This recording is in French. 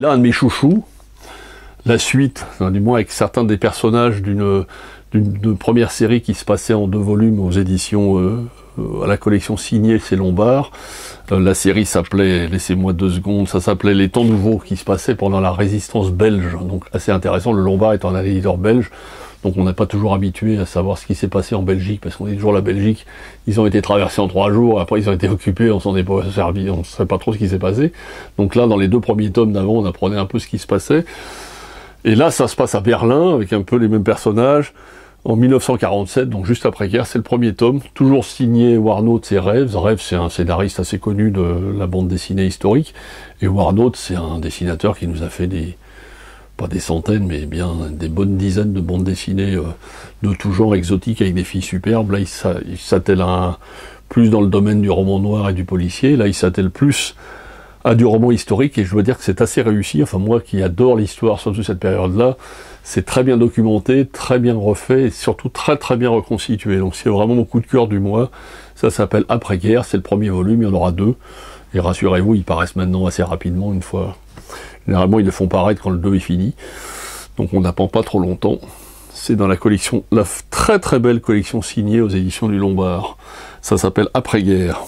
Là, un de mes chouchous, la suite, du moins avec certains des personnages d'une première série qui se passait en 2 volumes aux éditions, à la collection signée chez Lombard. La série s'appelait, laissez-moi 2 secondes, ça s'appelait Les Temps Nouveaux, qui se passait pendant la résistance belge. Donc assez intéressant, le Lombard étant un éditeur belge, donc on n'est pas toujours habitué à savoir ce qui s'est passé en Belgique, parce qu'on dit toujours la Belgique, ils ont été traversés en 3 jours, après ils ont été occupés, on s'en est pas servi, on ne sait pas trop ce qui s'est passé. Donc là, dans les 2 premiers tomes d'avant, on apprenait un peu ce qui se passait. Et là, ça se passe à Berlin, avec un peu les mêmes personnages, en 1947, donc juste après-guerre, c'est le premier tome, toujours signé Warnaud et Rêves. Rêves, c'est un scénariste assez connu de la bande dessinée historique, et Warnaud, c'est un dessinateur qui nous a fait pas des centaines, mais bien des bonnes dizaines de bandes dessinées de tout genre exotiques avec des filles superbes. Là, il s'attelle plus dans le domaine du roman noir et du policier. Là, il s'attelle plus à du roman historique, et je dois dire que c'est assez réussi. Enfin, moi qui adore l'histoire, surtout cette période-là, c'est très bien documenté, très bien refait, et surtout très très bien reconstitué. Donc c'est vraiment mon coup de cœur du mois. Ça s'appelle Après-guerre, c'est le premier volume, il y en aura 2. Et rassurez-vous, ils paraissent maintenant assez rapidement, une fois. Généralement, ils le font paraître quand le 2 est fini. Donc on n'attend pas trop longtemps. C'est dans la collection, la très très belle collection signée aux éditions du Lombard. Ça s'appelle Après-guerre.